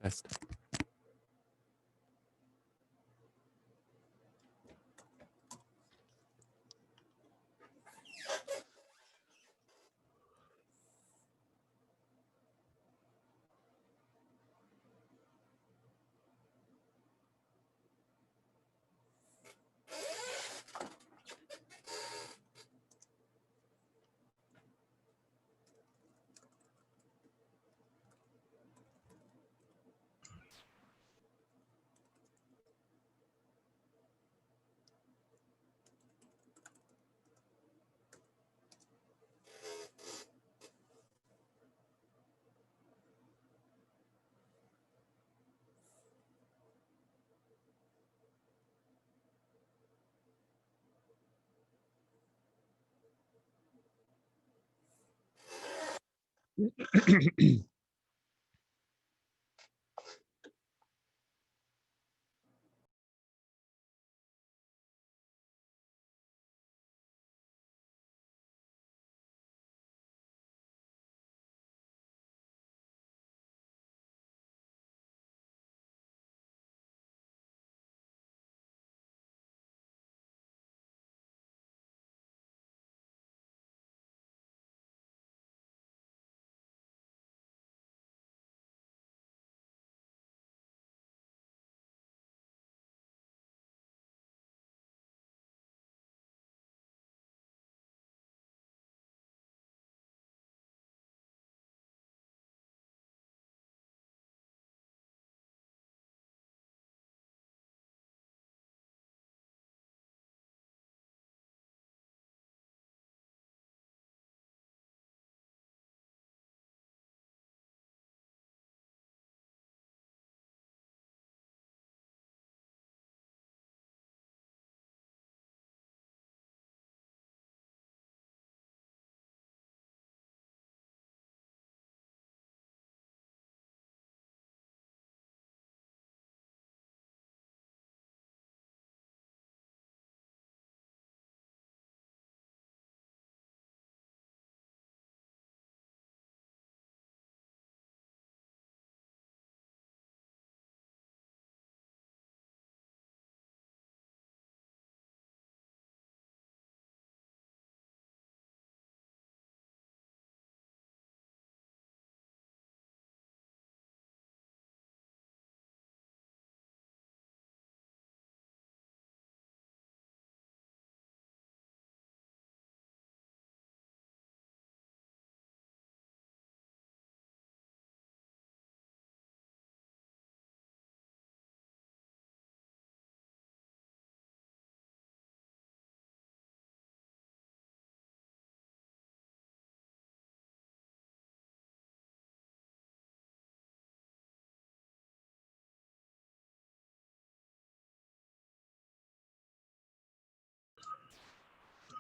Best.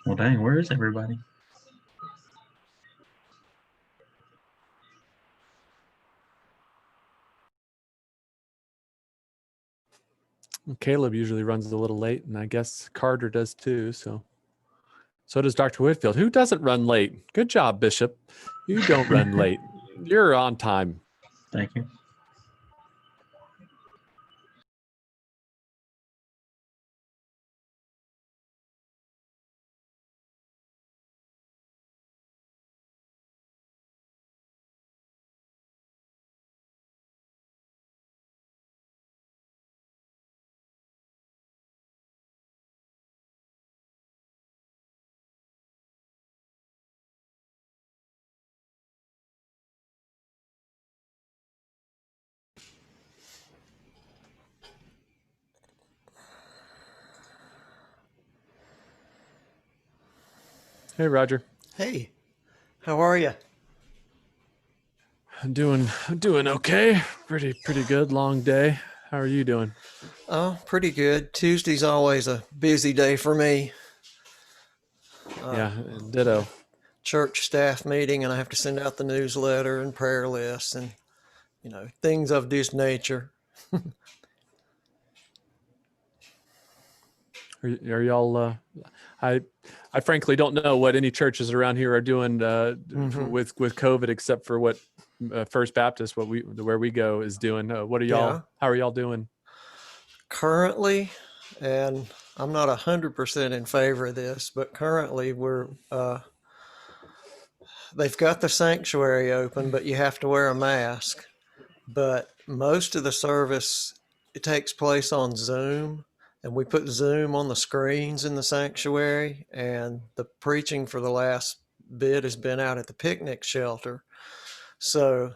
Well, dang, where is everybody? Caleb usually runs a little late, and I guess Carter does too. So does Dr. Whitfield, who doesn't run late. Good job, Bishop. You don't run late. You're on time. Thank you. Hey, Roger. Hey, how are you? I'm doing okay. Pretty good. Long day. How are you doing? Oh, pretty good. Tuesday's always a busy day for me. Yeah, ditto. Church staff meeting, and I have to send out the newsletter and prayer lists and, things of this nature. Are y'all? I frankly don't know what any churches around here are doing with COVID, except for what First Baptist, where we go, is doing. What are y'all? Yeah. How are y'all doing? Currently, and I'm not 100% in favor of this, but currently they've got the sanctuary open, but you have to wear a mask. But most of the service, it takes place on Zoom, and we put Zoom on the screens in the sanctuary, and the preaching for the last bit has been out at the picnic shelter. So,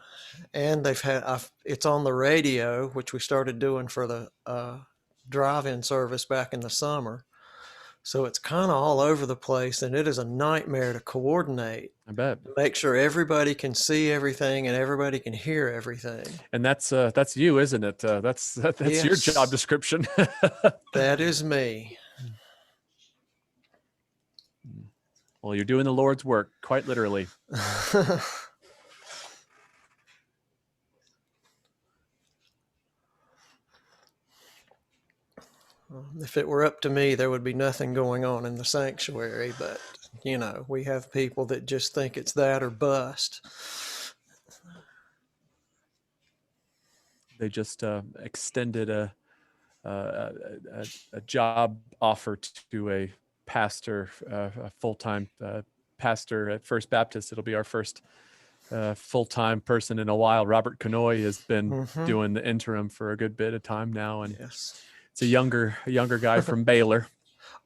and it's on the radio, which we started doing for the drive-in service back in the summer. So it's kind of all over the place, and it is a nightmare to coordinate. I bet. Make sure everybody can see everything and everybody can hear everything. And that's you, isn't it? That's Yes. your job description. That is me. Well, you're doing the Lord's work, quite literally. If it were up to me, there would be nothing going on in the sanctuary, but we have people that just think it's that or bust. They just extended a job offer to a pastor, a full-time pastor at First Baptist. It'll be our first full-time person in a while. Robert Canoy has been doing the interim for a good bit of time now, and yes. It's a younger guy from Baylor.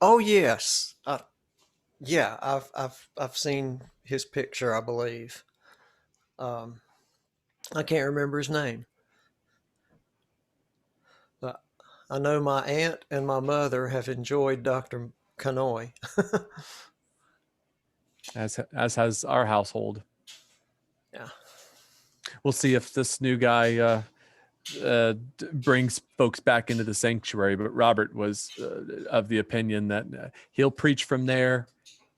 Oh yes, yeah. I've seen his picture, I believe. I can't remember his name, but I know my aunt and my mother have enjoyed Dr. Canoy. as has our household. Yeah. We'll see if this new guy brings folks back into the sanctuary, but Robert was of the opinion that he'll preach from there.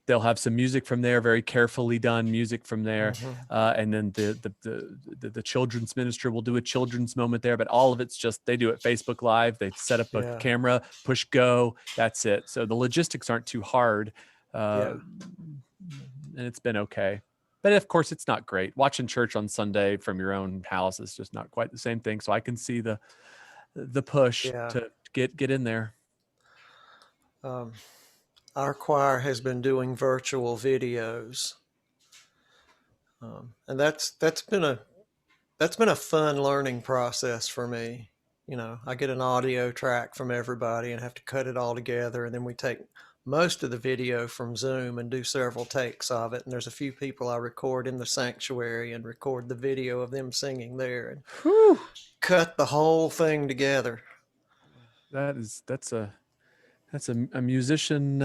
They'll have some music from there, very carefully done music from there, and then the children's minister will do a children's moment there. But all of it's just, they do it Facebook Live. They set up a camera, push go. That's it. So the logistics aren't too hard, and it's been okay. But of course, it's not great. Watching church on Sunday from your own house is just not quite the same thing. So I can see the push to get in there. Our choir has been doing virtual videos, and that's been a fun learning process for me. I get an audio track from everybody and have to cut it all together, and then we take most of the video from Zoom and do several takes of it. And there's a few people I record in the sanctuary and record the video of them singing there and cut the whole thing together. That's a musician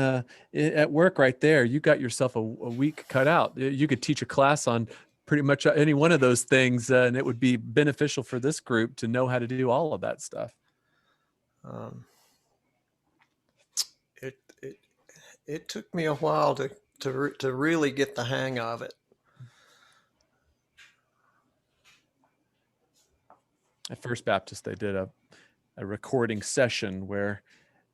at work right there. You got yourself a week cut out. You could teach a class on pretty much any one of those things, and it would be beneficial for this group to know how to do all of that stuff. It took me a while to really get the hang of it. At First Baptist, they did a recording session where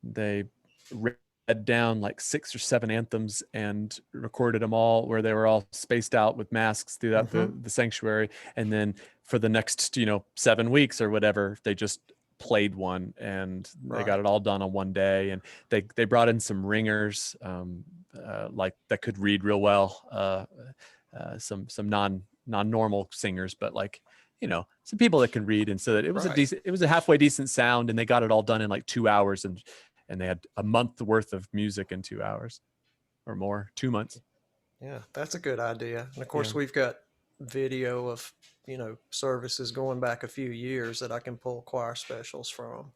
they read down like 6 or 7 anthems and recorded them all, where they were all spaced out with masks throughout the sanctuary. And then for the next 7 weeks or whatever, they just played one, and they got it all done on one day. And they brought in some ringers like that could read real well, some non-normal singers, but like some people that can read, and so that it was it was a halfway decent sound, and they got it all done in like 2 hours, and they had a month worth of music in 2 hours or more, 2 months. Yeah, that's a good idea. And of course, we've got video of services going back a few years that I can pull choir specials from.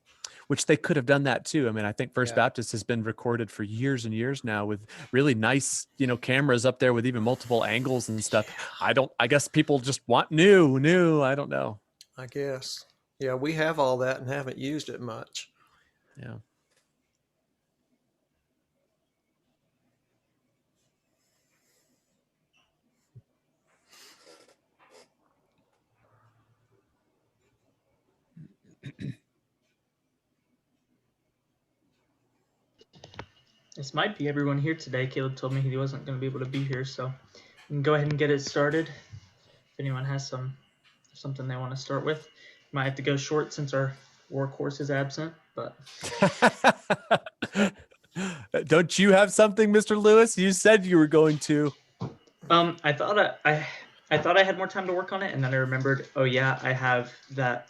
Which they could have done that too. I mean, I think First Baptist has been recorded for years and years now with really nice, cameras up there with even multiple angles and stuff. I guess people just want new. I don't know. I guess. Yeah, we have all that and haven't used it much. Yeah. This might be everyone here today. Caleb told me he wasn't going to be able to be here, so we can go ahead and get it started. If anyone has some something they want to start with. Might have to go short since our workhorse is absent, but Don't you have something, Mr. Lewis? You said you were going to. I thought I thought I had more time to work on it, and then I remembered, oh yeah, I have that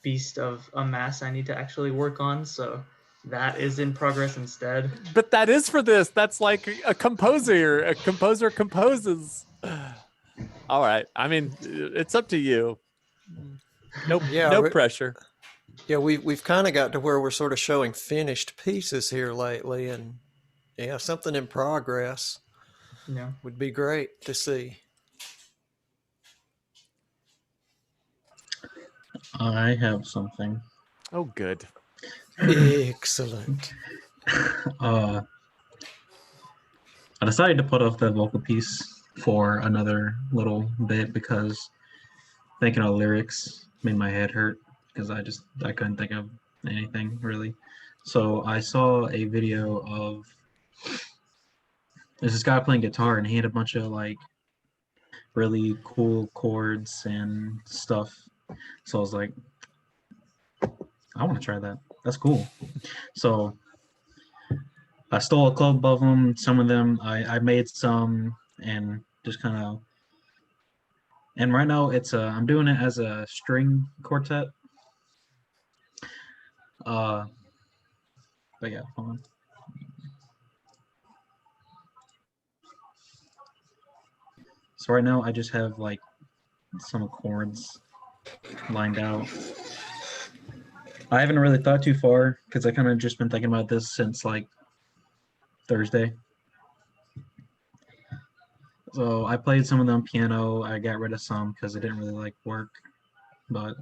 beast of a mass I need to actually work on, so that is in progress instead. But that is for this. That's like a composer. A composer composes. All right. I mean, it's up to you. No, Yeah, no pressure. Yeah, we've kind of got to where we're sort of showing finished pieces here lately, and yeah, something in progress Yeah. would be great to see. I have something. Oh, good. Excellent. I decided to put off the vocal piece for another little bit because thinking of lyrics made my head hurt because I couldn't think of anything really. So I saw a video of there's this guy playing guitar and he had a bunch of like really cool chords and stuff. So I was like, I want to try that. That's cool. So I stole a club of them. Some of them I made some and just kind of. And right now I'm doing it as a string quartet. But yeah, hold on. So right now I just have like some chords lined out. I haven't really thought too far because I kind of just been thinking about this since like Thursday. So I played some of them piano. I got rid of some because it didn't really like work. But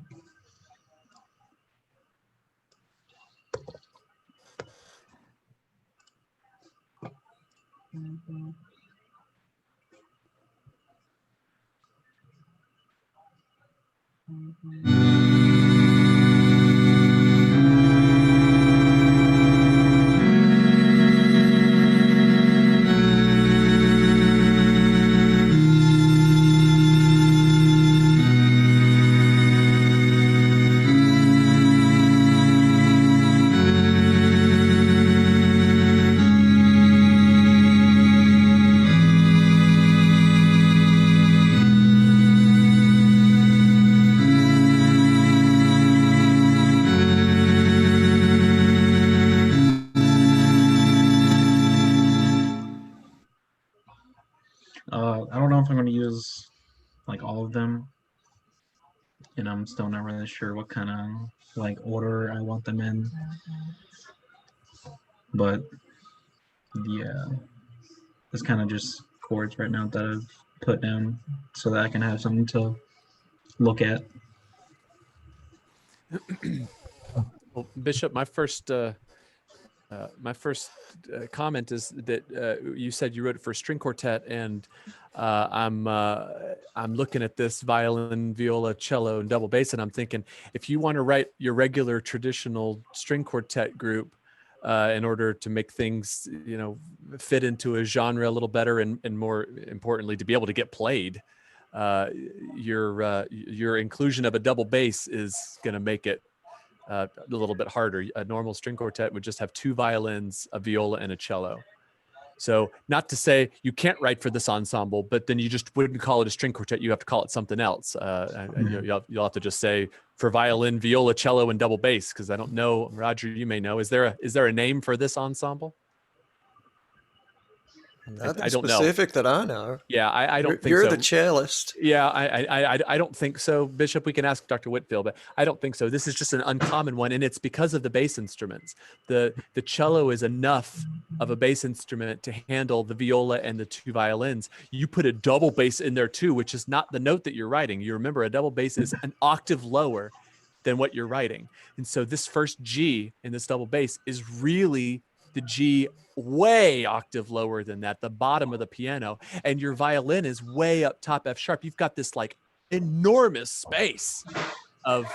I don't know if I'm going to use like all of them, and I'm still not really sure what kind of like order I want them in. But yeah, it's kind of just chords right now that I've put down so that I can have something to look at. Well, Bishop, my first comment is that you said you wrote it for a string quartet, and I'm looking at this violin, viola, cello, and double bass, and I'm thinking if you want to write your regular traditional string quartet group in order to make things fit into a genre a little better, and more importantly to be able to get played, your inclusion of a double bass is going to make it a little bit harder. A normal string quartet would just have two violins, a viola, and a cello. So not to say you can't write for this ensemble, but then you just wouldn't call it a string quartet. You have to call it something else. You'll have to just say for violin, viola, cello, and double bass, because I don't know, Roger, you may know. Is there a name for this ensemble? Nothing I don't know. specific that I know. Yeah, I don't think You're so. the cellist. Yeah, I don't think so, Bishop. We can ask Dr. Whitfield, but I don't think so. This is just an uncommon one, and it's because of the bass instruments. The cello is enough of a bass instrument to handle the viola and the two violins. You put a double bass in there too, which is not the note that you're writing. You remember a double bass is an octave lower than what you're writing. And so this first G in this double bass is really the G way octave lower than that, the bottom of the piano, and your violin is way up top F sharp. You've got this like enormous space of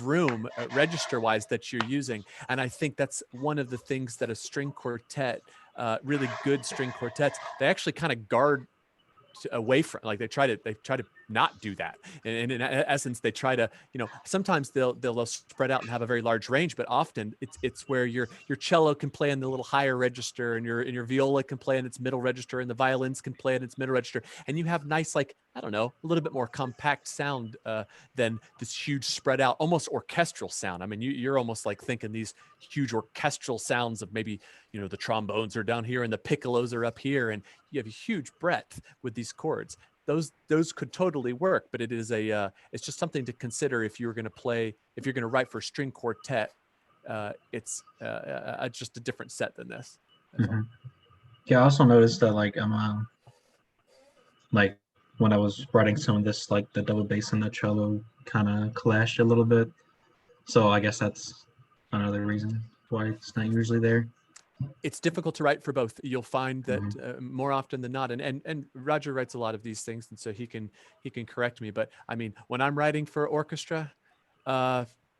room register wise that you're using. And I think that's one of the things that a string quartet, really good string quartets, they actually kind of guard away from, like they try to not do that. And in essence, they try to, sometimes they'll spread out and have a very large range, but often it's where your cello can play in the little higher register, and your viola can play in its middle register, and the violins can play in its middle register, and you have nice, like, I don't know, a little bit more compact sound than this huge spread out, almost orchestral sound. I mean, you're almost like thinking these huge orchestral sounds of maybe, the trombones are down here and the piccolos are up here, and you have a huge breadth with these chords. Those could totally work, but it's just something to consider if you're going to write for a string quartet. It's just a different set than this. Yeah, I also noticed that like like when I was writing some of this, like the double bass and the cello kind of clashed a little bit. So I guess that's another reason why it's not usually there. It's difficult to write for both. You'll find that more often than not, and Roger writes a lot of these things, and so he can correct me. But I mean, when I'm writing for orchestra,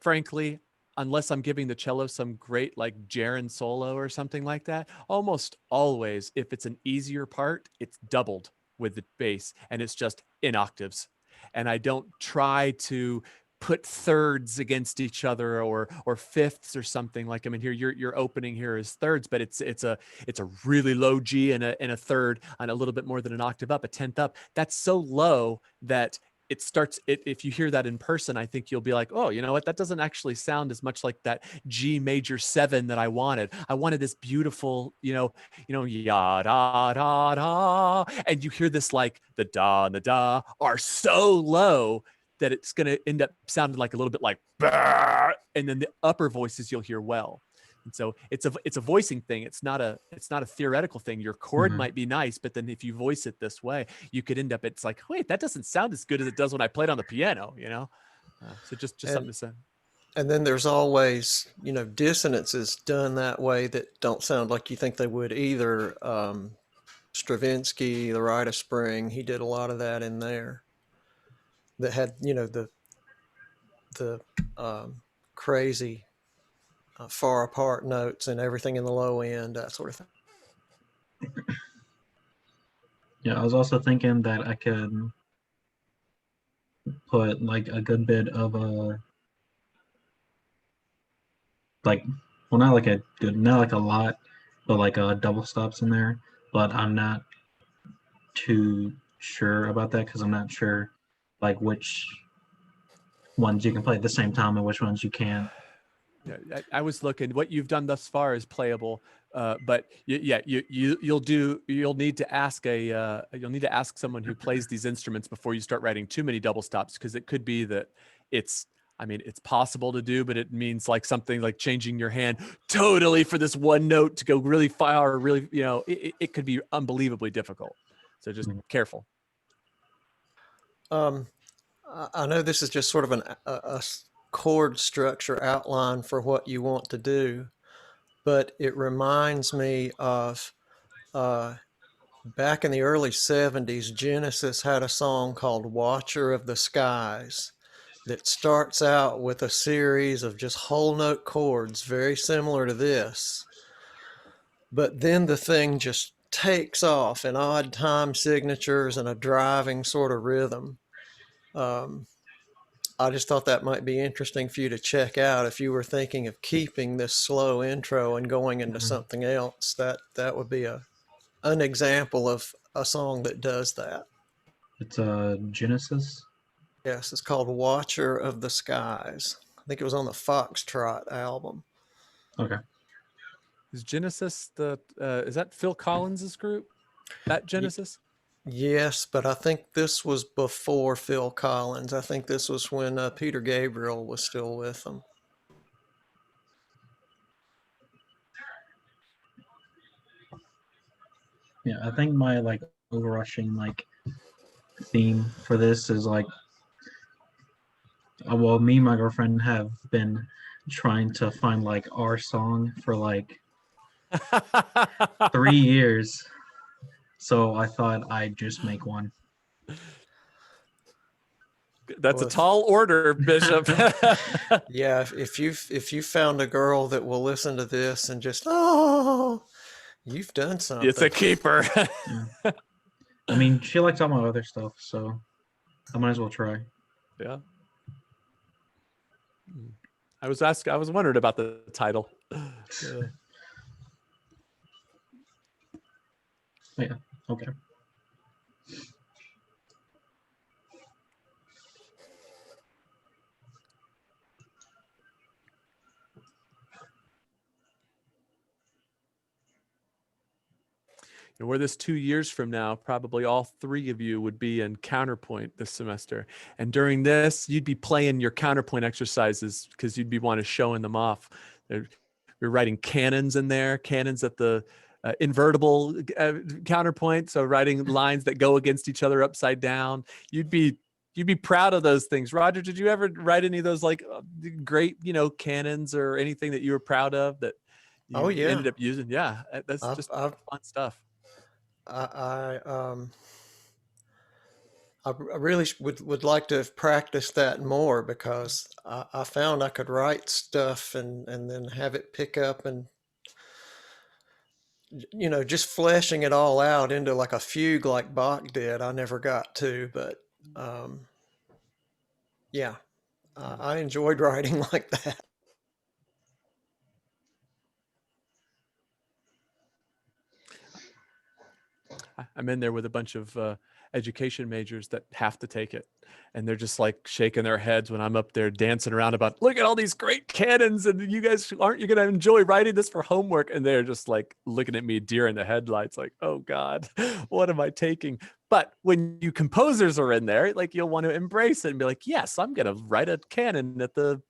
frankly, unless I'm giving the cello some great like Jarin solo or something like that, almost always, if it's an easier part, it's doubled with the bass, and it's just in octaves. And I don't try to put thirds against each other or fifths or something. Like, I mean, here your opening here is thirds, but it's a really low G and a third and a little bit more than an octave up, a tenth up. That's so low that it starts, if you hear that in person, I think you'll be like, oh, you know what? That doesn't actually sound as much like that G major 7 that I wanted. I wanted this beautiful, ya da da da, and you hear this, like the da and the da are so low that it's going to end up sounding like a little bit like, bah! And then the upper voices you'll hear well. And so it's a voicing thing. It's not a theoretical thing. Your chord might be nice, but then if you voice it this way, you could end up, it's like, wait, that doesn't sound as good as it does when I played on the piano, So just something to say. And then there's always, dissonances done that way that don't sound like you think they would either. Stravinsky, the Rite of Spring, he did a lot of that in there. That had, the crazy far apart notes and everything in the low end, that sort of thing. Yeah, I was also thinking that I could put like a good bit of not like a lot, but like double stops in there. But I'm not too sure about that because I'm not sure like which ones you can play at the same time and which ones you can't. Yeah, I was looking. What you've done thus far is playable, but you'll need to ask someone who plays these instruments before you start writing too many double stops, because it could be that it's possible to do, but it means like something like changing your hand totally for this one note to go really far, or really, it could be unbelievably difficult. So just careful. I know this is just sort of a chord structure outline for what you want to do, but it reminds me of back in the early 70s, Genesis had a song called Watcher of the Skies that starts out with a series of just whole note chords very similar to this, but then the thing just takes off in odd time signatures and a driving sort of rhythm. I just thought that might be interesting for you to check out if you were thinking of keeping this slow intro and going into something else. That would be an example of a song that does that. It's Genesis. Yes, it's called Watcher of the Skies. I think it was on the Foxtrot album. Okay. Is Genesis is that Phil Collins's group? That Genesis? Yes, but I think this was before Phil Collins. I think this was when Peter Gabriel was still with them. Yeah, I think my like overrushing like theme for this is like, well, me and my girlfriend have been trying to find like our song for like 3 years. So I thought I'd just make one. That's a tall order, Bishop. Yeah, if you found a girl that will listen to this and just you've done something. It's a keeper. I mean, she likes all my other stuff, so I might as well try. Yeah. I was wondering about the title. Yeah. Okay. And where this 2 years from now, probably all three of you would be in counterpoint this semester. And during this, you'd be playing your counterpoint exercises because you'd be wanting to showing them off. You're writing canons in there, canons at the invertible counterpoint. So writing lines that go against each other upside down. You'd be proud of those things. Roger, did you ever write any of those like great, canons or anything that you were proud of that you Oh, yeah. ended up using? Yeah, that's I've, just I've, fun stuff. I really would like to have practiced that more because I found I could write stuff and then have it pick up and, just fleshing it all out into like a fugue like Bach did. I never got to, but yeah, I enjoyed writing like that. I'm in there with a bunch of education majors that have to take it. And they're just like shaking their heads when I'm up there dancing around about, look at all these great canons. And you guys, aren't you going to enjoy writing this for homework? And they're just like looking at me deer in the headlights, like, oh God, what am I taking? But when you composers are in there, like you'll want to embrace it and be like, yes, I'm going to write a canon at the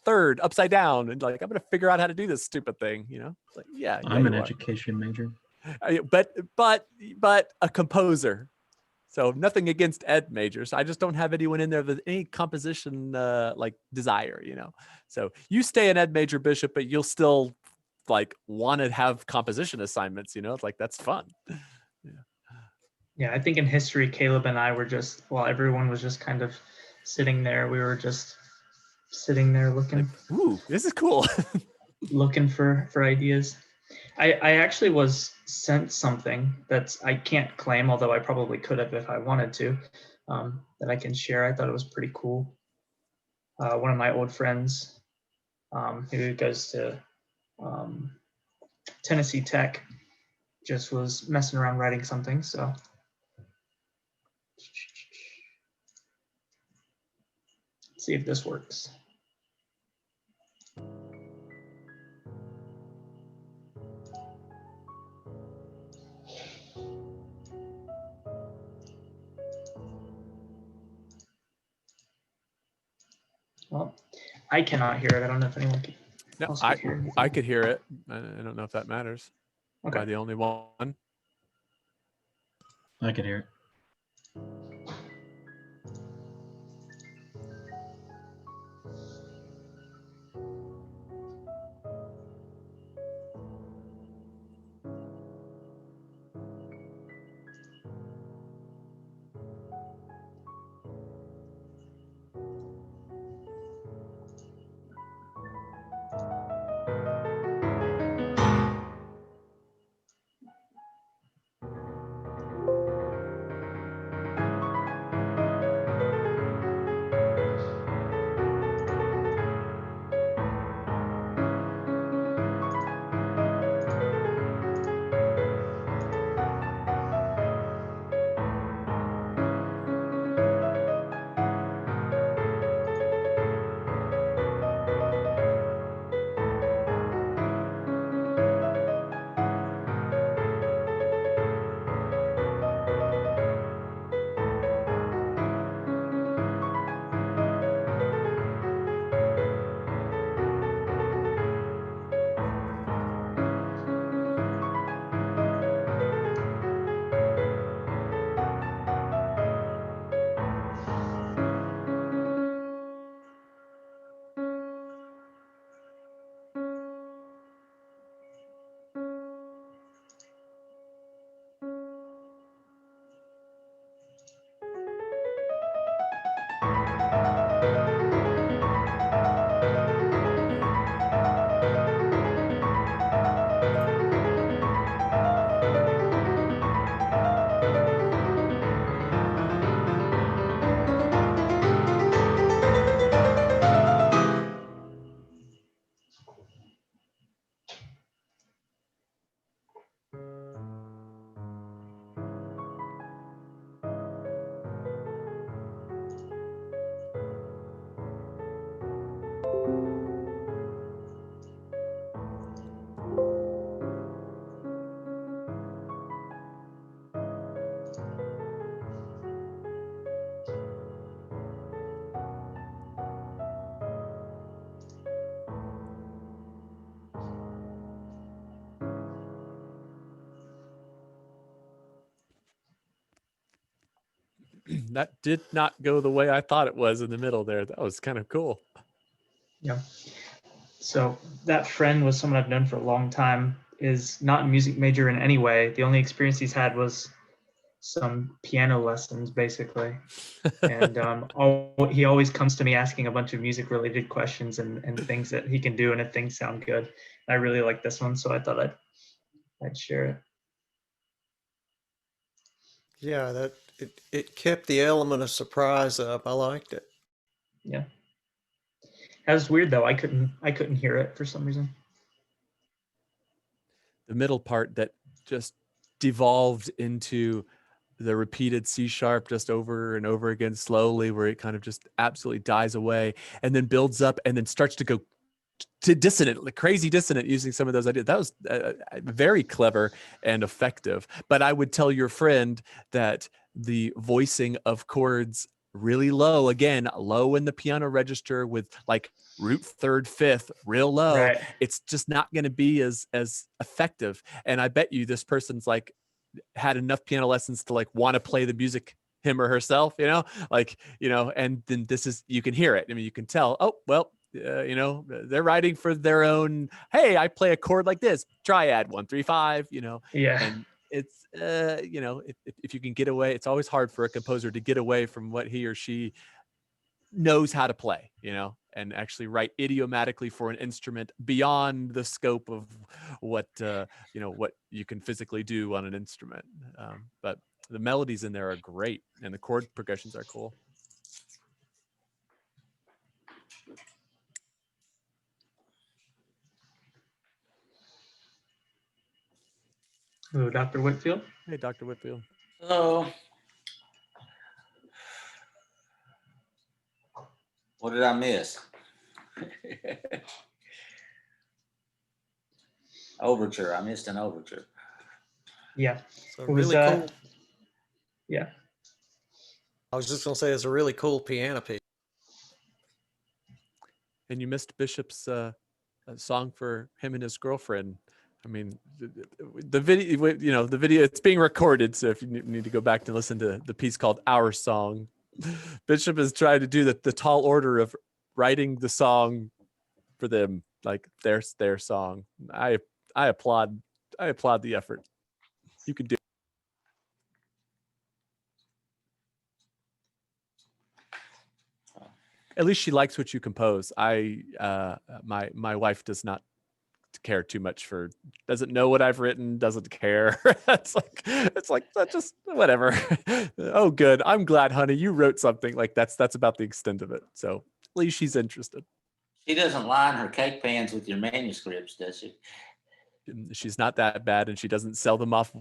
third upside down. And like, I'm going to figure out how to do this stupid thing, It's like, yeah, I'm an you are. education major. But a composer. So nothing against ed majors. I just don't have anyone in there with any composition like desire, So you stay an ed major, Bishop, but you'll still like want to have composition assignments, It's like that's fun. Yeah, I think in history, Caleb and I were just, while everyone was just kind of sitting there, we were just sitting there looking Ooh, this is cool. looking for ideas. I actually was sent something that's I can't claim, although I probably could have if I wanted to, that I can share. I thought it was pretty cool. One of my old friends who goes to Tennessee Tech just was messing around writing something. So let's see if this works. Well, I cannot hear it. I don't know if anyone can. No, else could hear it. I could hear it. I don't know if that matters. Okay. Am I the only one? I could hear it. That did not go the way I thought it was in the middle there. That was kind of cool. Yeah. So that friend was someone I've known for a long time, is not a music major in any way. The only experience he's had was some piano lessons, basically. And he always comes to me asking a bunch of music related questions and things that he can do, and if things sound good. I really like this one, so I thought I'd share it. Yeah, that it kept the element of surprise up. I liked it. Yeah. That was weird though. I couldn't hear it for some reason. The middle part that just devolved into the repeated C sharp just over and over again slowly, where it kind of just absolutely dies away and then builds up and then starts to go to dissonant, like crazy dissonant, using some of those ideas. That was very clever and effective. But I would tell your friend that the voicing of chords really low, again, low in the piano register with like root third, fifth, real low, Right. it's just not going to be as effective. And I bet you this person's like had enough piano lessons to like want to play the music him or herself, and then this is, you can hear it. I mean, you can tell, oh, well, they're writing for their own, hey, I play a chord like this, triad 1 3 5, Yeah. and it's, if you can get away, it's always hard for a composer to get away from what he or she knows how to play, and actually write idiomatically for an instrument beyond the scope of what what you can physically do on an instrument. But the melodies in there are great, and the chord progressions are cool. Hello, Dr. Whitfield. Hey, Dr. Whitfield. So, what did I miss? Overture. I missed an overture. Yeah. So It was, really cool. Yeah. I was just gonna say it's a really cool piano piece. And you missed Bishop's song for him and his girlfriend. I mean, the video, the video, it's being recorded. So if you need to go back and listen to the piece called Our Song, Bishop is trying to do the tall order of writing the song for them, like their song. I applaud the effort. You can do it. At least she likes what you compose. My wife does not care too much for, doesn't know what I've written, doesn't care. it's like that, just whatever. Oh, good. I'm glad, honey, you wrote something. Like that's about the extent of it. So at least she's interested. She doesn't line her cake pans with your manuscripts, does she? She's not that bad, and she doesn't sell them off,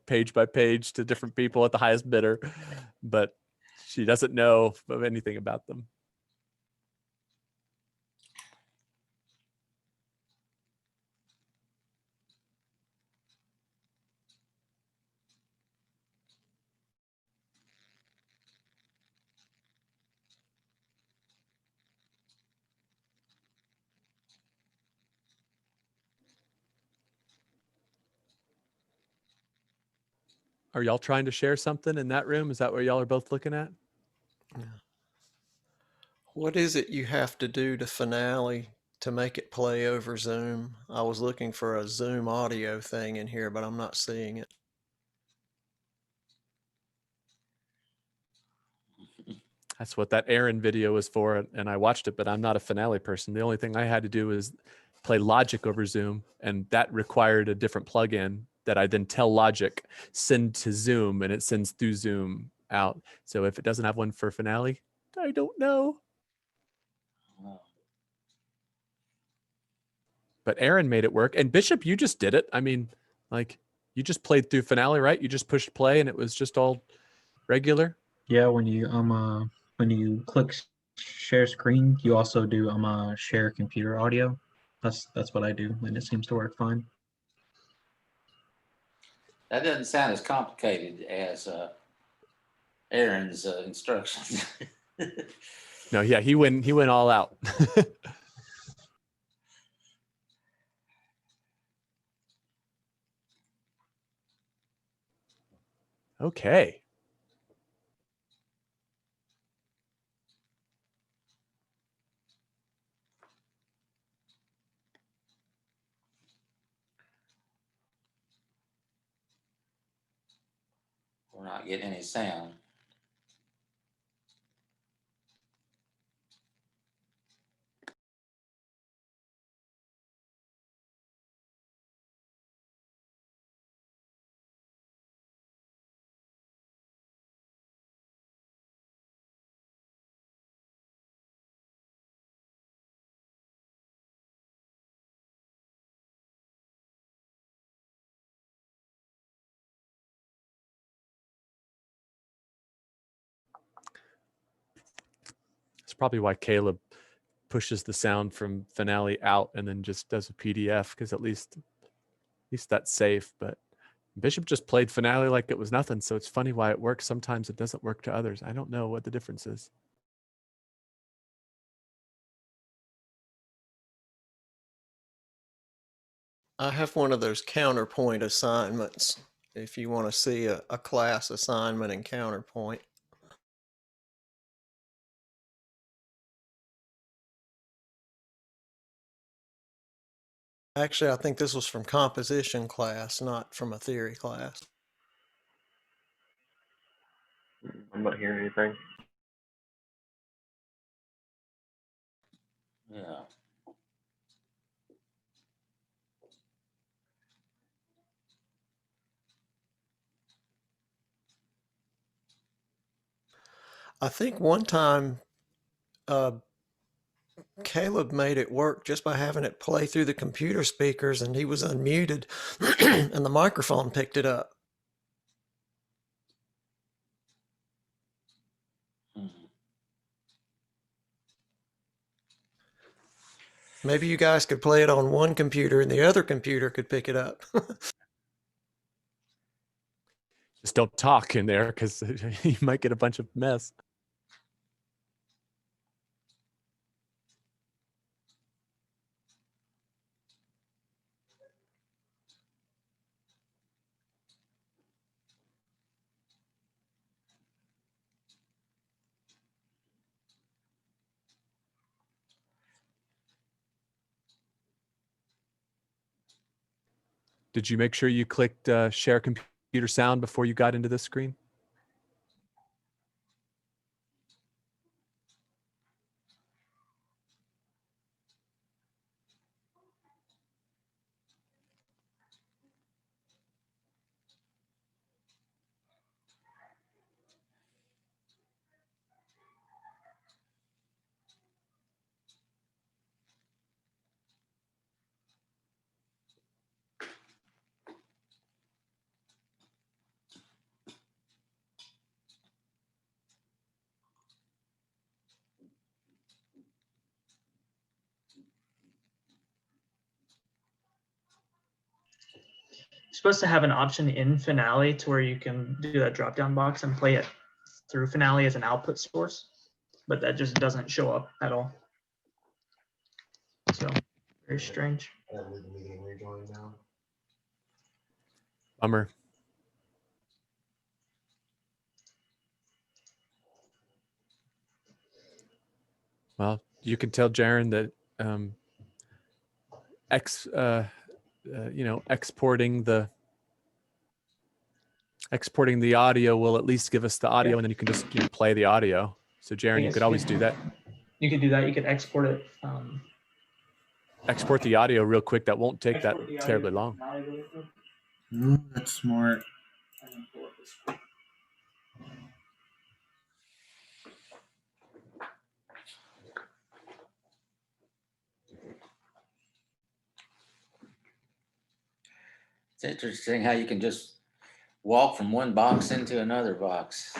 page by page to different people at the highest bidder. But she doesn't know of anything about them. Are y'all trying to share something in that room? Is that what y'all are both looking at? Yeah. What is it you have to do to finale to make it play over Zoom? I was looking for a Zoom audio thing in here, but I'm not seeing it. That's what that Aaron video was for, and I watched it, but I'm not a Finale person. The only thing I had to do was play Logic over Zoom, and that required a different plugin that I then tell Logic, send to Zoom, and it sends through Zoom out. So if it doesn't have one for Finale, I don't know. But Aaron made it work. And Bishop, you just did it. I mean, like, you just played through Finale, right? You just pushed play and it was just all regular. Yeah, when you click share screen, you also do share computer audio. That's what I do, and it seems to work fine. That doesn't sound as complicated as Aaron's instructions. No, yeah, he went all out. Okay. not getting any sound. That's probably why Caleb pushes the sound from Finale out and then just does a PDF, because at least that's safe. But Bishop just played Finale like it was nothing, so it's funny why it works. Sometimes it doesn't work to others. I don't know what the difference is. I have one of those counterpoint assignments if you want to see a class assignment in counterpoint. Actually, I think this was from composition class, not from a theory class. I'm not hearing anything. Yeah. I think one time Caleb made it work just by having it play through the computer speakers, and he was unmuted and the microphone picked it up. Maybe you guys could play it on one computer and the other computer could pick it up. Just don't talk in there, because you might get a bunch of mess. Did you make sure you clicked share computer sound before you got into this screen? You're supposed to have an option in Finale to where you can do that drop down box and play it through Finale as an output source, but that just doesn't show up at all. So very strange. Bummer. Well, you can tell Jarin that exporting the audio will at least give us the audio, and then you can just play the audio. So Jarin, you could always do that. You could do that. You could export it. Export the audio real quick. That won't take that terribly long. Ooh, that's smart. It's interesting how you can just walk from one box into another box.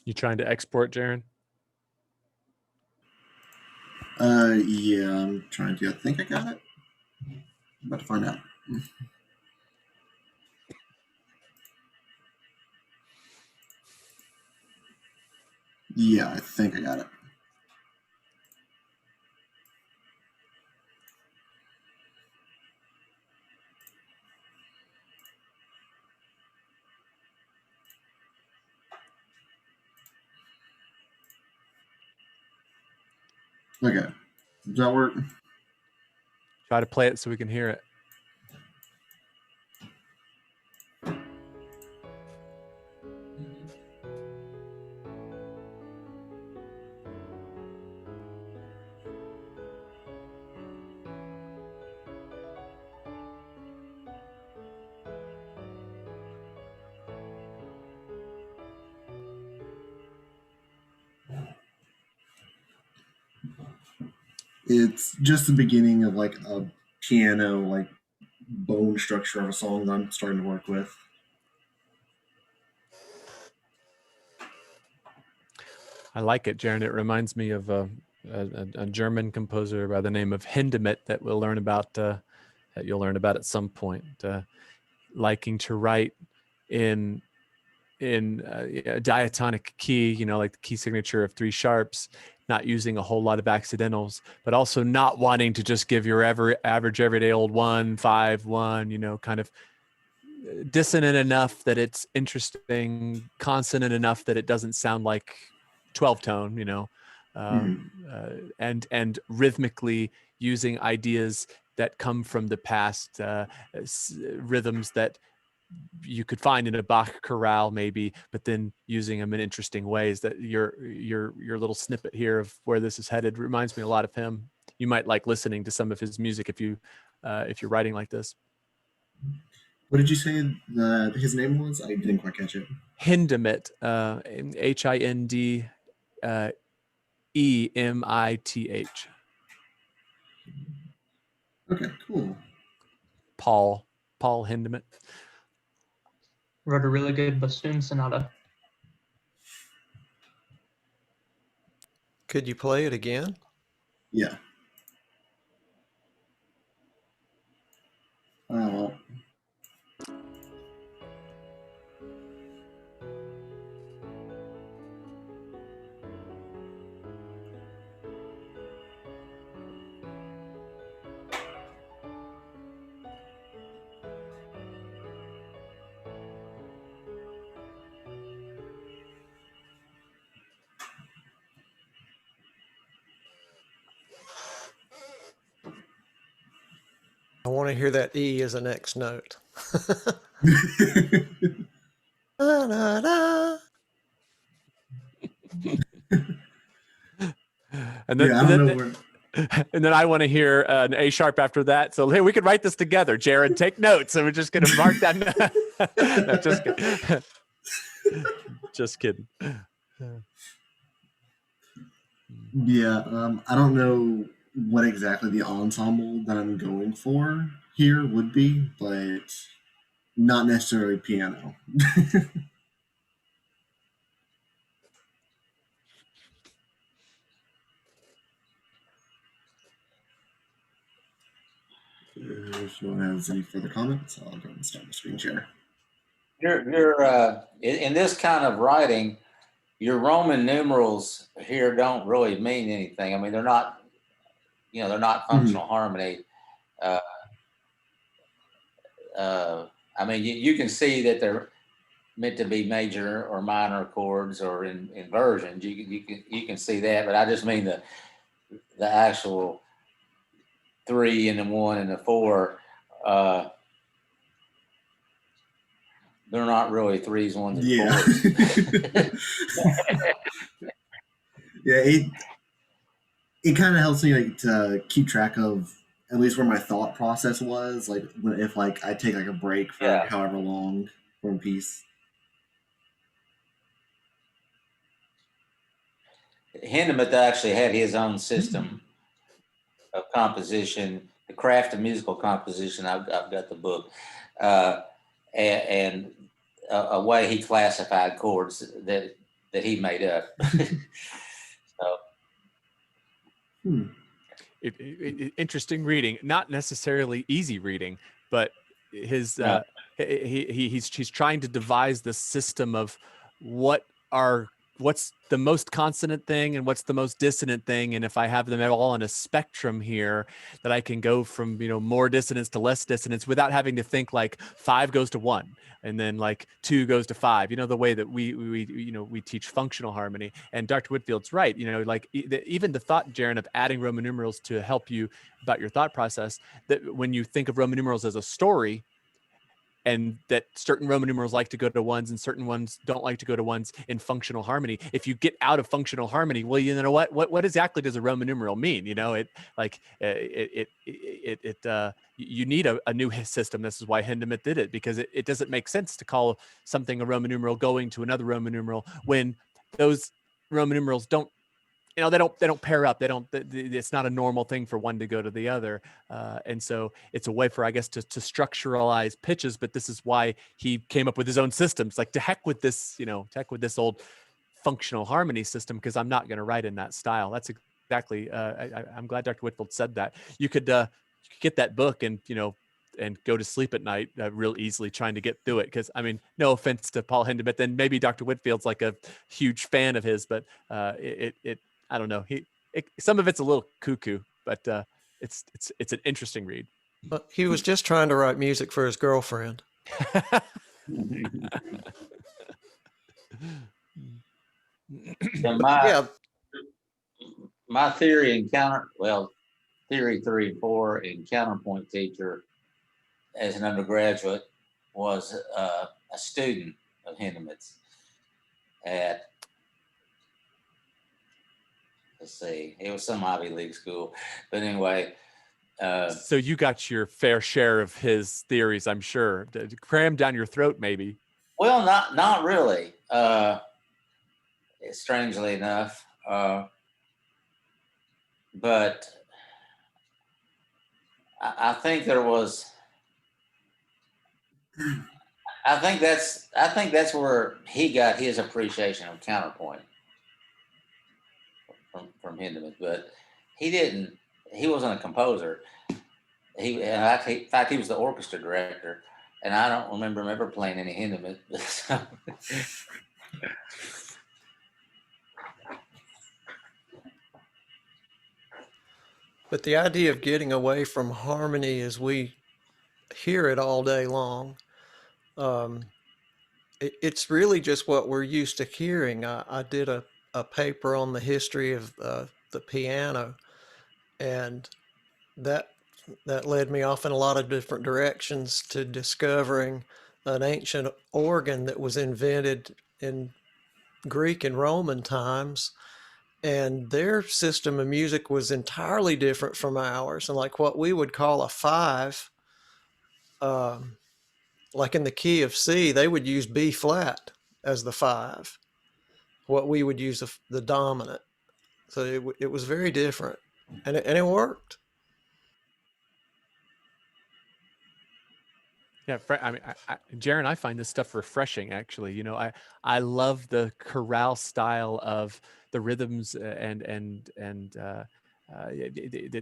You trying to export, Jarin? Yeah, I'm trying to. I think I got it. I'm about to find out. Yeah, I think I got it. Okay. Does that work? Try to play it so we can hear it. It's just the beginning of like a piano, like bone structure of a song that I'm starting to work with. I like it, Jarin. It reminds me of a German composer by the name of Hindemith that we'll learn about. That you'll learn about at some point. Liking to write in a diatonic key, you know, like the key signature of 3 sharps, not using a whole lot of accidentals, but also not wanting to just give your average everyday old 1, 5, 1, you know, kind of dissonant enough that it's interesting, consonant enough that it doesn't sound like 12 tone, you know, and rhythmically using ideas that come from the past, rhythms that you could find in a Bach chorale maybe, but then using them in interesting ways. That your little snippet here of where this is headed reminds me a lot of him. You might like listening to some of his music if you're writing like this. What did you say his name was? I didn't quite catch it. Hindemith, Hindemith. Okay, cool. Paul Hindemith. Wrote a really good bassoon sonata. Could you play it again? Yeah. Well. I want to hear that E as a next note. Da, da, da. And then, Yeah, I don't know where. and then I want to hear an A sharp after that. So hey, we could write this together, Jarin. Take notes, and we're just going to mark that. No, just kidding. Just kidding. Yeah, I don't know what exactly the ensemble that I'm going for here would be, but not necessarily piano. If no one has any further comments, I'll go ahead and start the screen share. You're in this kind of writing, your Roman numerals here don't really mean anything. I mean, they're not, you know, they're not functional harmony. I mean, you can see that they're meant to be major or minor chords or in inversions. You can see that, but I just mean the actual 3 and the 1 and the 4. They're not really 3s, 1s, and 4s. Yeah, it kind of helps me like to keep track of at least where my thought process was, like if like I take like a break for however long from a piece. Hindemith actually had his own system of composition, the craft of musical composition. I've got the book, and a way he classified chords that that he made up. So, Interesting reading, not necessarily easy reading, but his No. he's trying to devise the system of what's the most consonant thing and what's the most dissonant thing, and if I have them all on a spectrum here, that I can go from more dissonance to less dissonance without having to think like 5 goes to 1 and then like 2 goes to 5, the way that we teach functional harmony. And Dr. Whitfield's right, like even the thought, Jarin, of adding Roman numerals to help you about your thought process, that when you think of Roman numerals as a story, and that certain Roman numerals like to go to 1s and certain ones don't like to go to 1s in functional harmony. If you get out of functional harmony, well, what exactly does a Roman numeral mean? You need a new system. This is why Hindemith did it, because it doesn't make sense to call something a Roman numeral going to another Roman numeral when those Roman numerals don't, they don't pair up. It's not a normal thing for one to go to the other. And so it's a way for, I guess, to structuralize pitches, but this is why he came up with his own systems. Like, to heck with this, old functional harmony system, because I'm not going to write in that style. That's exactly, I'm glad Dr. Whitfield said that. You could get that book and go to sleep at night real easily trying to get through it. Because, no offense to Paul Hindemith, and maybe Dr. Whitfield's like a huge fan of his, but I don't know. Some of it's a little cuckoo, but it's an interesting read. But he was just trying to write music for his girlfriend. So my theory in theory 3 and 4 in counterpoint teacher as an undergraduate was a student of Hindemith's at, let's see, it was some Ivy League school, but anyway. So you got your fair share of his theories, I'm sure. Crammed down your throat, maybe. Well, not really. Strangely enough, but I think there was. I think that's where he got his appreciation of counterpoint from Hindemith, but he wasn't a composer. In fact, he was the orchestra director, and I don't remember him ever playing any Hindemith. But the idea of getting away from harmony as we hear it all day long, it's really just what we're used to hearing. I did a paper on the history of the piano, and that led me off in a lot of different directions to discovering an ancient organ that was invented in Greek and Roman times, and their system of music was entirely different from ours. And like what we would call a 5, like in the key of C, they would use B flat as the 5. What we would use the dominant. So it was very different, and it worked. Yeah, Jarin, I find this stuff refreshing. Actually, I love the chorale style of the rhythms and the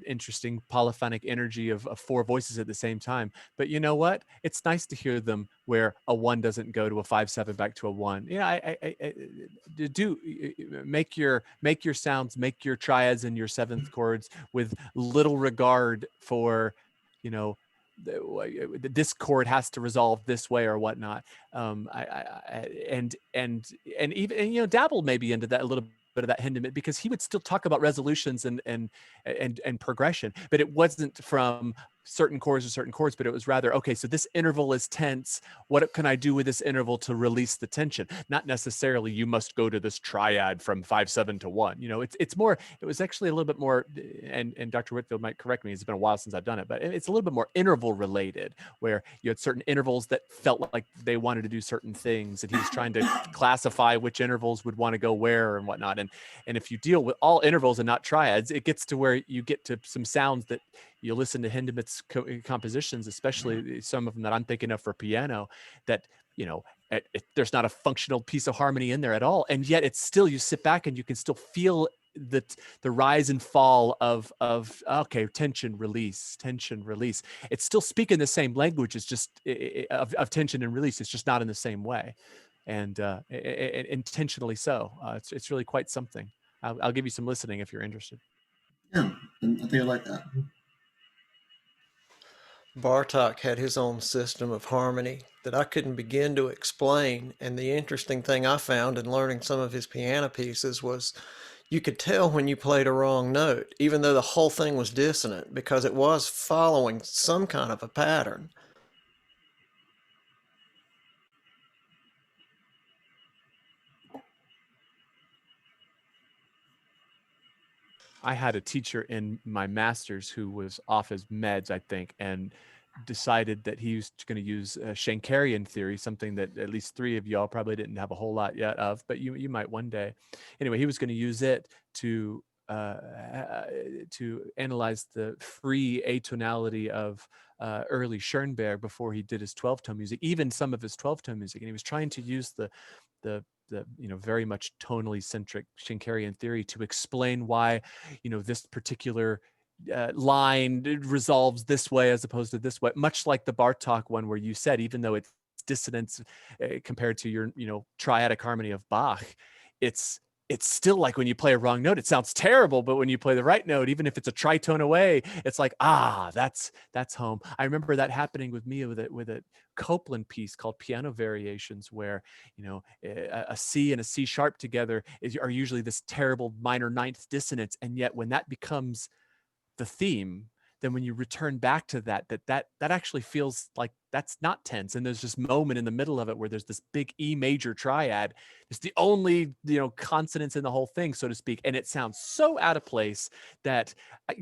interesting polyphonic energy of 4 voices at the same time. But you know what? It's nice to hear them where a 1 doesn't go to a 5/7 back to a 1. Make your sounds, make your triads and your 7th chords with little regard for, this chord has to resolve this way or whatnot. And even dabble maybe into that a little bit of that Hindemith, because he would still talk about resolutions and progression, but it wasn't from certain chords, but it was rather, okay, so this interval is tense. What can I do with this interval to release the tension? Not necessarily you must go to this triad from 5/7 to 1. It's more, it was actually a little bit more, and Dr. Whitfield might correct me, it's been a while since I've done it, but it's a little bit more interval related, where you had certain intervals that felt like they wanted to do certain things, and he was trying to classify which intervals would want to go where and whatnot. And if you deal with all intervals and not triads, it gets to where you get to some sounds that you listen to Hindemith's compositions, especially some of them that I'm thinking of for piano, that there's not a functional piece of harmony in there at all, and yet it's still, you sit back and you can still feel the rise and fall of okay, tension release. It's still speaking the same language. It's just of tension and release. It's just not in the same way, and intentionally so. It's really quite something. I'll give you some listening if you're interested. Yeah, and I think I like that. Bartok had his own system of harmony that I couldn't begin to explain. And the interesting thing I found in learning some of his piano pieces was you could tell when you played a wrong note, even though the whole thing was dissonant, because it was following some kind of a pattern. I had a teacher in my master's who was off his meds, I think, and decided that he was going to use Schenkerian theory, something that at least 3 of y'all probably didn't have a whole lot yet of, but you might one day. Anyway, he was going to use it to analyze the free atonality of early Schoenberg before he did his 12-tone music, even some of his 12-tone music, and he was trying to use the very much tonally centric Schenkerian theory to explain why this particular line resolves this way as opposed to this way, much like the Bartok one where you said, even though it's dissonance compared to your triadic harmony of Bach, it's still like when you play a wrong note, it sounds terrible, but when you play the right note, even if it's a tritone away, it's like, that's home. I remember that happening with me with a Copland piece called Piano Variations, where a C and a C sharp together are usually this terrible minor ninth dissonance, and yet when that becomes the theme, then when you return back to that actually feels like that's not tense, and there's this moment in the middle of it where there's this big E major triad. It's the only consonants in the whole thing, so to speak, and it sounds so out of place that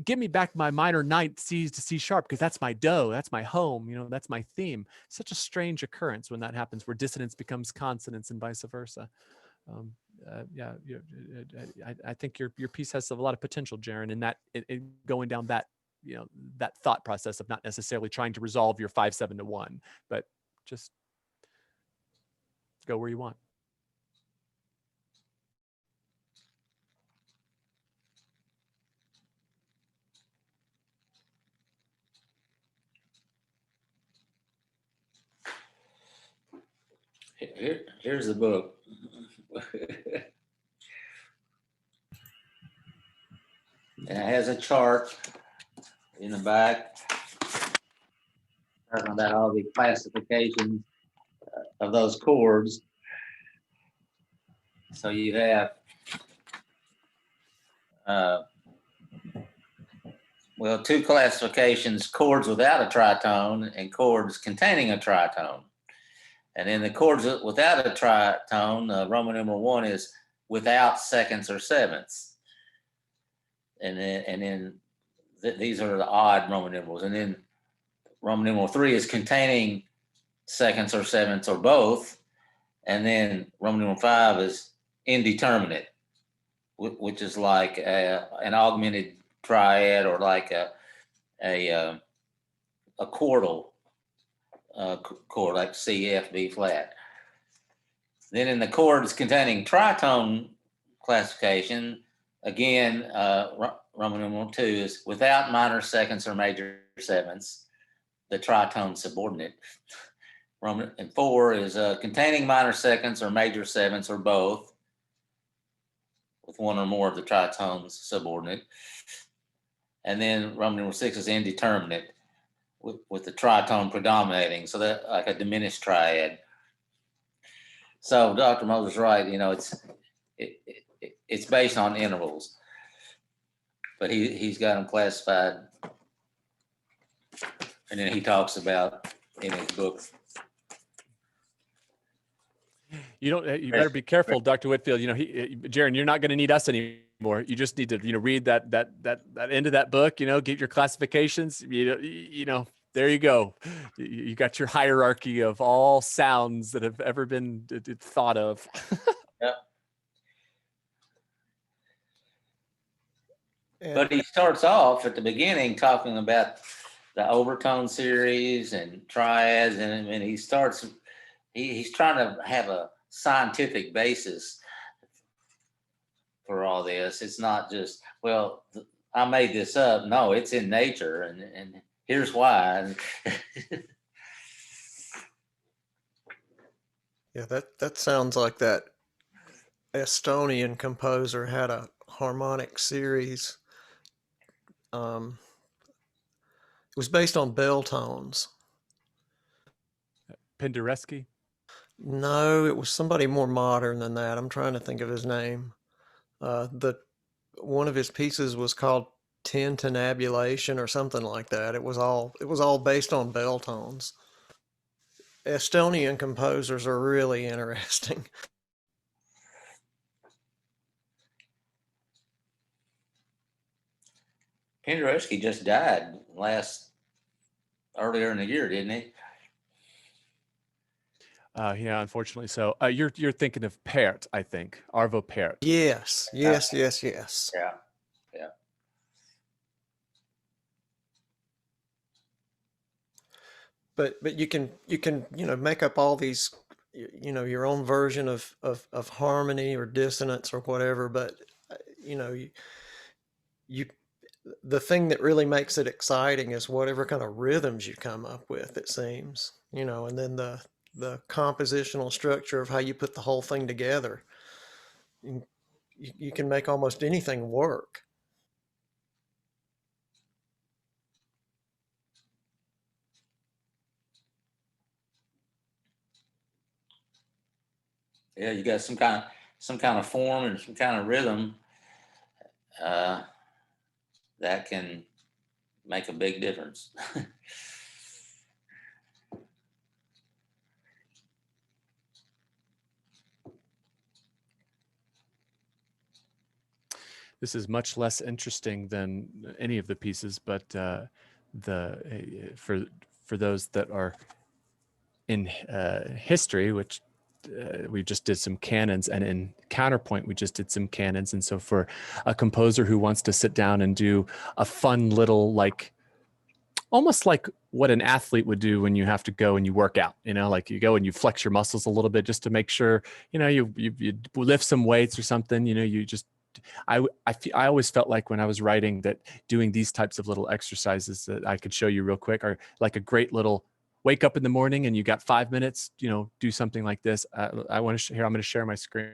give me back my minor ninth C to C sharp, because that's my do, that's my home, that's my theme. Such a strange occurrence when that happens, where dissonance becomes consonance and vice versa. I think your piece has a lot of potential, Jarin, in that going down that that thought process of not necessarily trying to resolve your 5-7 to 1, but just go where you want. Here's the book. And it has a chart in the back talking about all the classifications of those chords. So you have two classifications: chords without a tritone and chords containing a tritone. And then the chords without a tritone, Roman numeral 1 is without seconds or sevenths. And then these are the odd Roman numerals. And then Roman numeral 3 is containing seconds or sevenths or both. And then Roman numeral 5 is indeterminate, which is like an augmented triad, or like a chordal chord, like C, F, B flat. Then in the chords containing tritone classification, again, Roman numeral 2 is without minor seconds or major sevenths, the tritone subordinate. Roman 4 is containing minor seconds or major sevenths or both, with one or more of the tritones subordinate. And then Roman numeral 6 is indeterminate, with the tritone predominating, so that like a diminished triad. So Dr. Moser's right, it's based on intervals, but he's got them classified, and then he talks about in his book. You better be careful, Dr. Whitfield. Jarin, you're not going to need us anymore. You just need to read that end of that book. Get your classifications. There you go. You got your hierarchy of all sounds that have ever been thought of. Yeah. But he starts off at the beginning talking about the overtone series and triads, and he starts he's trying to have a scientific basis for all this. It's not just, well, I made this up. No, it's in nature, and here's why. Yeah, that sounds like that Estonian composer had a harmonic series. It was based on bell tones. Penderecki? No, it was somebody more modern than that. I'm trying to think of his name. One of his pieces was called Tintinnabulation or something like that. It was all based on bell tones. Estonian composers are really interesting. Penderecki just died earlier in the year, didn't he? Yeah, unfortunately. So you're thinking of Pärt, I think, Arvo Pärt. Yes. Yeah. But you can make up all these your own version of harmony or dissonance or whatever, but you the thing that really makes it exciting is whatever kind of rhythms you come up with, it seems, and then the compositional structure of how you put the whole thing together. You can make almost anything work. Yeah, you got some kind of form and some kind of rhythm that can make a big difference. This is much less interesting than any of the pieces, but for those that are in history, which we just did some canons, and in Counterpoint we just did some canons. And so for a composer who wants to sit down and do a fun little, like almost like what an athlete would do when you have to go and you work out, like you go and you flex your muscles a little bit just to make sure, you lift some weights or something, you just, I always felt like when I was writing that doing these types of little exercises that I could show you real quick are like a great little wake up in the morning and you got 5 minutes, do something like this. I want to I'm going to share my screen.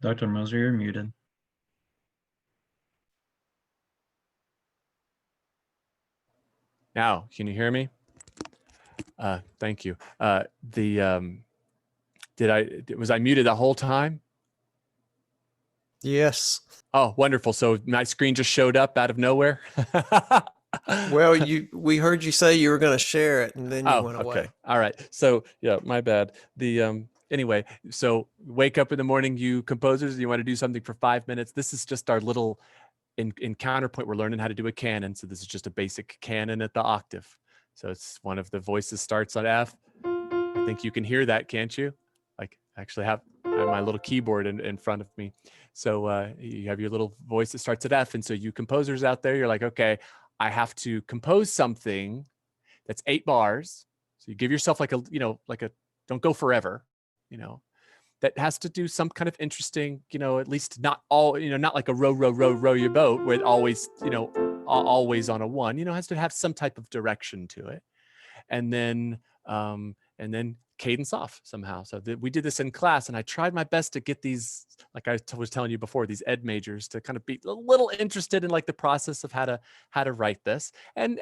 Dr. Moser, you're muted. Now, can you hear me? Thank you. Was I muted the whole time? Yes. Oh, wonderful. So my screen just showed up out of nowhere. Well, we heard you say you were going to share it, and then you went away. Okay. All right. So yeah, my bad. Anyway, so wake up in the morning, you composers, you want to do something for 5 minutes. This is just our little, in Counterpoint, we're learning how to do a canon. So this is just a basic canon at the octave. So it's one of the voices starts on F. I think you can hear that, can't you? Like actually have my little keyboard in front of me. So you have your little voice that starts at F. And so you composers out there, you're like, okay, I have to compose something that's 8 bars. So you give yourself like a don't go forever, that has to do some kind of interesting, at least not all, not like a row your boat where it always, always on a 1, has to have some type of direction to it. And then cadence off somehow. So we did this in class, and I tried my best to get these, like I was telling you before, these ed majors to kind of be a little interested in like the process of how to write this. And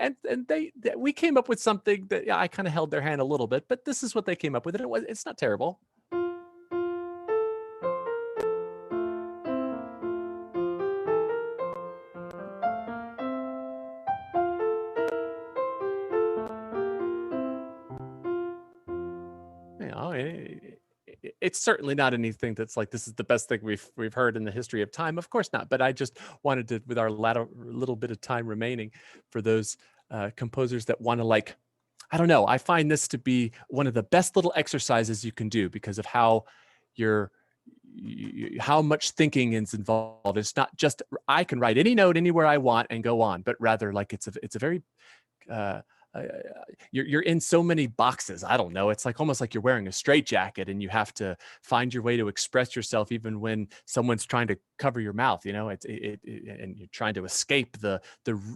we came up with something that I kind of held their hand a little bit, but this is what they came up with, and it's not terrible. It's certainly not anything that's like, this is the best thing we've heard in the history of time. Of course not. But I just wanted to, with our little bit of time remaining, for those composers that want to, like, I don't know. I find this to be one of the best little exercises you can do because of how how much thinking is involved. It's not just I can write any note anywhere I want and go on, but rather like it's a very uh, uh, you're in so many boxes. I don't know. It's like almost like you're wearing a straitjacket and you have to find your way to express yourself even when someone's trying to cover your mouth. You know, and you're trying to escape the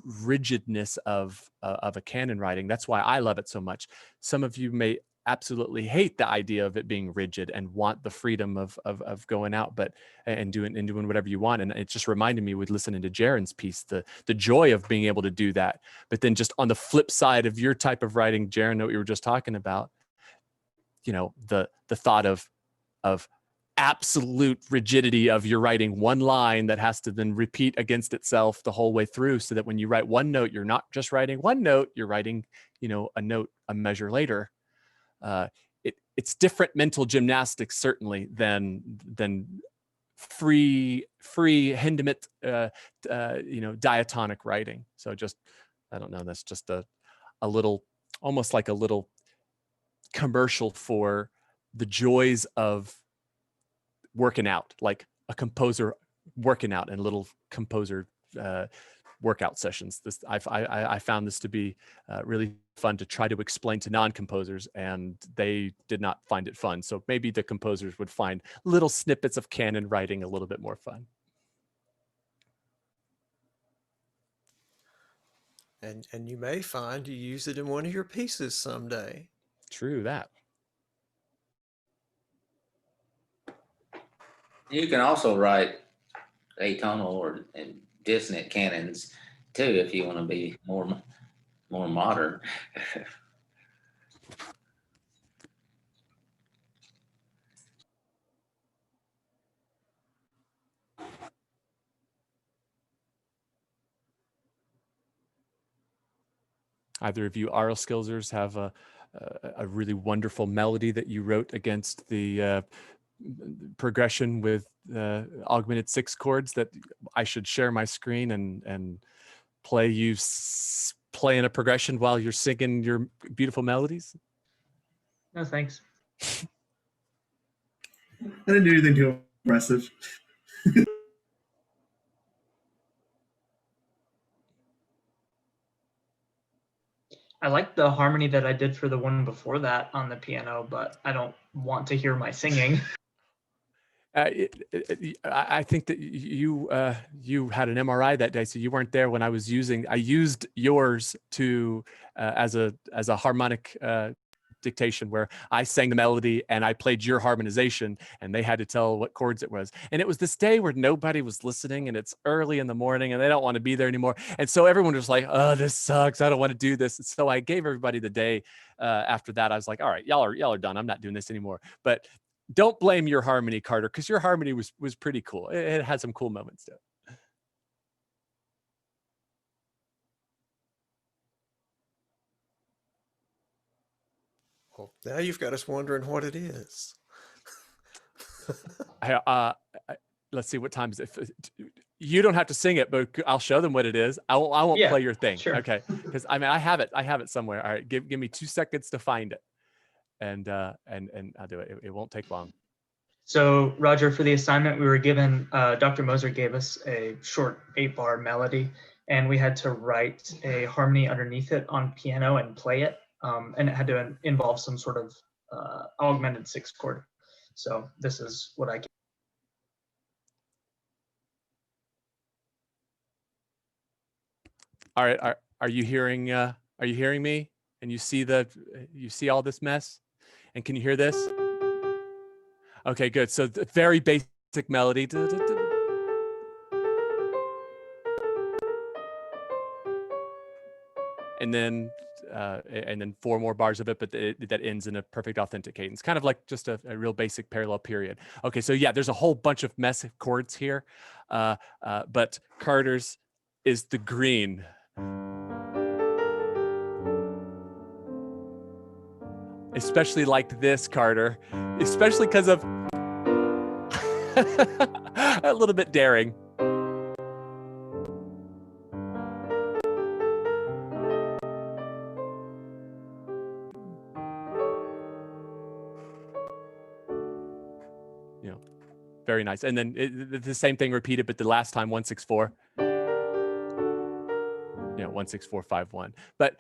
rigidness of a canon writing. That's why I love it so much. Some of you may absolutely hate the idea of it being rigid and want the freedom of going out, but and doing whatever you want. And it just reminded me with listening to Jarin's piece, the joy of being able to do that. But then just on the flip side of your type of writing, Jarin, what we were just talking about, you know, the thought of absolute rigidity of your writing one line that has to then repeat against itself the whole way through, so that when you write one note, you're not just writing one note, you're writing, you know, a note, a measure later. It's different mental gymnastics certainly than free Hindemith, you know, diatonic writing. So just, I don't know, that's just a little, almost like a little commercial for the joys of working out, like a composer working out and little composer workout sessions. This I found this to be really fun to try to explain to non-composers, and they did not find it fun. So maybe the composers would find little snippets of canon writing a little bit more fun. And you may find you use it in one of your pieces someday. True that. You can also write atonal or and dissonant canons too, if you want to be more modern. Either of you Arl Skilzers have a really wonderful melody that you wrote against the progression with augmented 6 chords that I should share my screen and play you playing a progression while you're singing your beautiful melodies? No, thanks. I didn't do anything too impressive. I like the harmony that I did for the one before that on the piano, but I don't want to hear my singing. I think that you had an MRI that day, so you weren't there when I used yours to as a harmonic dictation, where I sang the melody and I played your harmonization, and they had to tell what chords it was. And it was this day where nobody was listening, and it's early in the morning, and they don't want to be there anymore. And so everyone was like, "Oh, this sucks. I don't want to do this." And so I gave everybody the day after that. I was like, "All right, y'all are done. I'm not doing this anymore." But don't blame your harmony, Carter, because your harmony was pretty cool. It had some cool moments to it. Well, now you've got us wondering what it is. Let's see, what time is it? You don't have to sing it, but I'll show them what it is. I won't Yeah, play your thing. sure. Okay, because I mean I have it somewhere. All right, give me 2 seconds to find it, and I'll do it. It won't take long. So, Roger, for the assignment, we were given, Dr. Moser gave us a short 8-bar melody, and we had to write a harmony underneath it on piano and play it. And it had to involve some sort of augmented 6 chord. So this is what I. All right, are you hearing me? And you see all this mess? And can you hear this? Okay, good. So the very basic melody. And then 4 more bars of it, but that ends in a perfect authentic cadence, kind of like just a real basic parallel period. Okay, so yeah, there's a whole bunch of mess of chords here, but Carter's is the green. Especially like this, Carter, especially because of a little bit daring. very nice. And then the same thing repeated, but the last time 164. 16451. But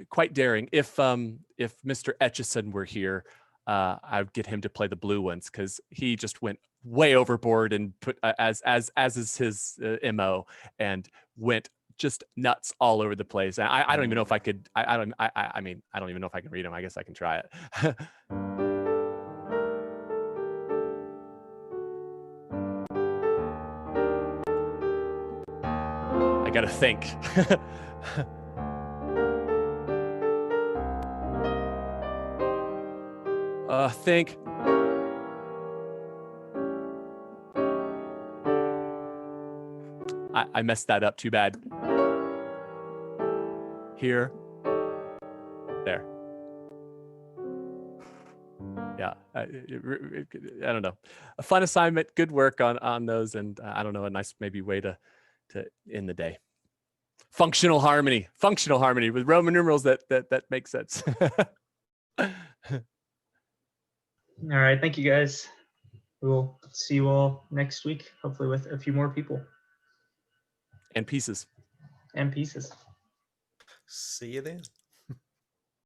quite daring. If Mr. Etchison were here, I would get him to play the blue ones because he just went way overboard and put as is his MO, and went just nuts all over the place. And I don't even know if I could. I mean I don't even know if I can read them. I guess I can try it. I gotta think. Think. I messed that up. Too bad. Here. There. Yeah. I don't know. A fun assignment. Good work on those, and I don't know, a nice maybe way to end the day. Functional harmony with Roman numerals that makes sense. All right, thank you guys. We'll see you all next week, hopefully with a few more people and pieces. and pieces. See you then.